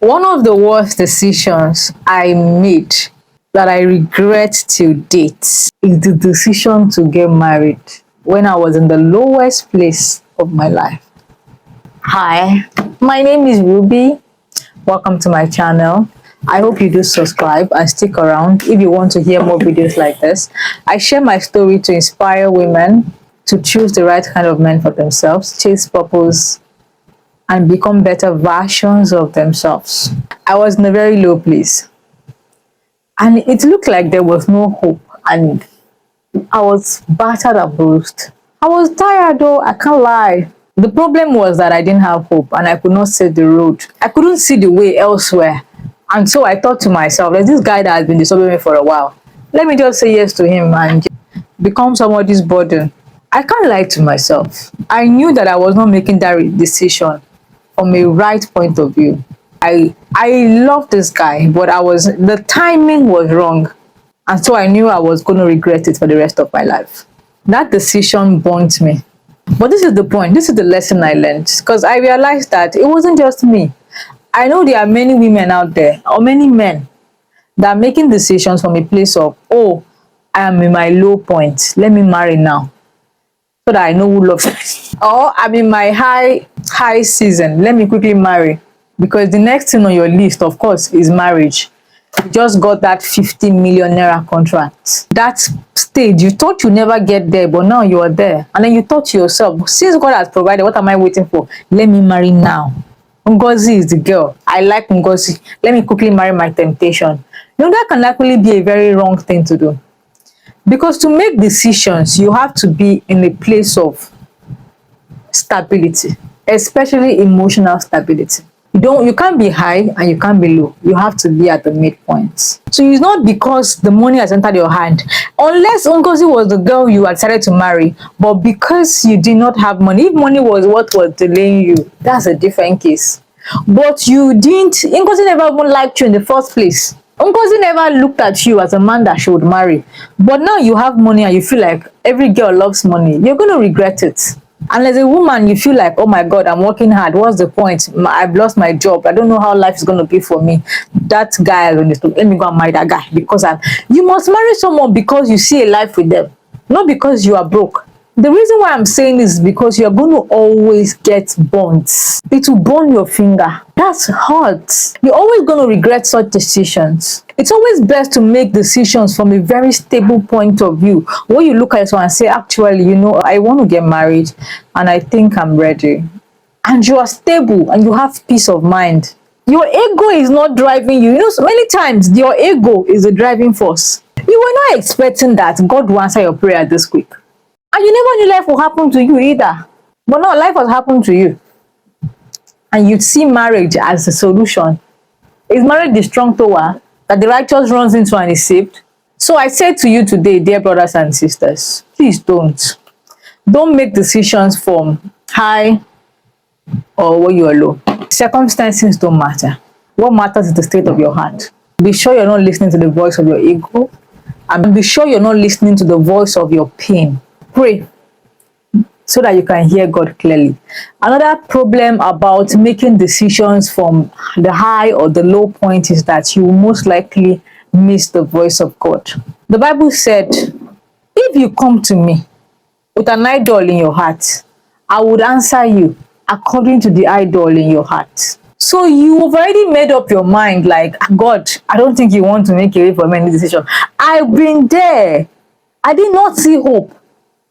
One of the worst decisions I made that I regret till date is the decision to get married when I was in the lowest place of my life. Hi, my name is Ruby. Welcome to my channel. I hope you do subscribe and stick around if you want to hear more videos like this. I share my story to inspire women to choose the right kind of men for themselves, chase purpose, and become better versions of themselves. I was in a very low place and it looked like there was no hope, and I was battered and bruised. I was tired though, I can't lie. The problem was that I didn't have hope and I could not see the road. I couldn't see the way elsewhere. And so I thought to myself, there's this guy that has been disturbing me for a while. Let me just say yes to him and become somebody's burden. I can't lie to myself. I knew that I was not making that decision from a right point of view. I love this guy, but the timing was wrong. And so I knew I was going to regret it for the rest of my life. That decision burnt me. But this is the point. This is the lesson I learned, because I realized that it wasn't just me. I know there are many women out there, or many men, that are making decisions from a place of, oh, I am in my low point. Let me marry now, so that I know who loves me. Or I'm in my high season. Let me quickly marry. Because the next thing on your list, of course, is marriage. You just got that 50 million naira contract. That stage, you thought you never get there, but now you are there. And then you thought to yourself, since God has provided, what am I waiting for? Let me marry now. Ngozi is the girl. I like Ngozi. Let me quickly marry my temptation. You know, that can actually be a very wrong thing to do. Because to make decisions, you have to be in a place of stability, especially emotional stability. You can't be high and you can't be low. You have to be at the midpoint. So it's not because the money has entered your hand, unless Ngozi was the girl you had decided to marry, but because you did not have money. If money was what was delaying you, that's a different case. But you didn't, Ngozi never even liked you in the first place. Ngozi never looked at you as a man that she would marry. But now you have money and you feel like every girl loves money. You're going to regret it. And as a woman, you feel like, oh my God, I'm working hard. What's the point? I've lost my job. I don't know how life is going to be for me. That guy, let me go and marry that guy. Because you must marry someone because you see a life with them, not because you are broke. The reason why I'm saying this is because you're going to always get burns. It will burn your finger. That's hard. You're always going to regret such decisions. It's always best to make decisions from a very stable point of view, where you look at yourself and say, actually, you know, I want to get married and I think I'm ready. And you are stable and you have peace of mind. Your ego is not driving you. You know, so many times your ego is the driving force. You were not expecting that God will answer your prayer this quick. And you never knew life will happen to you either. But now life has happened to you. And you see marriage as a solution. Is marriage the strong tower that the righteous runs into and is saved? So I say to you today, dear brothers and sisters, please don't. Don't make decisions from high or when you are low. Circumstances don't matter. What matters is the state of your heart. Be sure you're not listening to the voice of your ego. And be sure you're not listening to the voice of your pain. Pray so that you can hear God clearly. Another problem about making decisions from the high or the low point is that you will most likely miss the voice of God. The Bible said, if you come to me with an idol in your heart, I would answer you according to the idol in your heart. So you've already made up your mind, like, God, I don't think you want to make a way for me in this decision. I've been there. I did not see hope.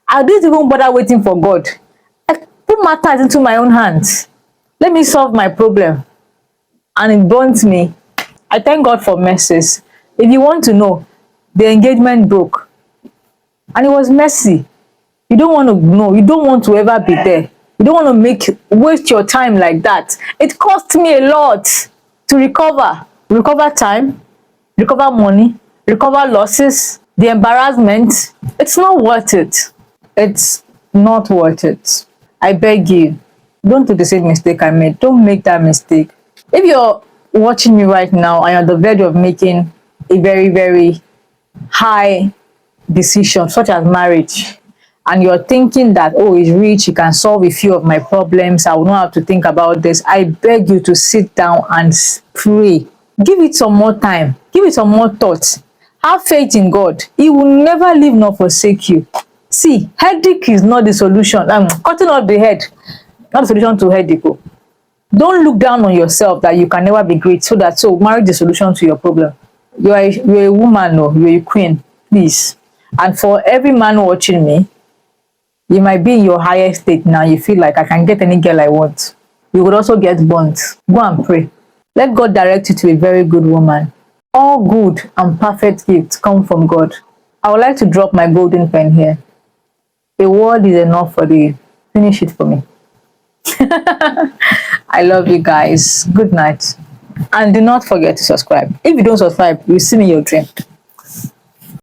I didn't even bother waiting for God. I put matters into my own hands. Let me solve my problem. And it burnt me. I thank God for mercies. If you want to know, the engagement broke. And it was messy. You don't want to know. You don't want to ever be there. You don't want to waste your time like that. It cost me a lot to recover. Recover time, recover money, recover losses, the embarrassment. It's not worth it. It's not worth it. I beg you, don't do the same mistake I made. Don't make that mistake. If you're watching me right now and you're on the verge of making a very, very high decision, such as marriage, and you're thinking that, oh, he's rich, he can solve a few of my problems, I will not have to think about this, I beg you to sit down and pray. Give it some more time. Give it some more thought. Have faith in God. He will never leave nor forsake you. See, headache is not the solution. Cutting off the head, not the solution to headache. Oh. Don't look down on yourself that you can never be great. So marriage is the solution to your problem. You're a woman, no, you're a queen. Please. And for every man watching me, you might be in your highest state now. You feel like I can get any girl I want. You would also get burnt. Go and pray. Let God direct you to a very good woman. All good and perfect gifts come from God. I would like to drop my golden pen here. A word is enough for you. Finish it for me. I love you guys. Good night. And do not forget to subscribe. If you don't subscribe, you'll see me in your dream.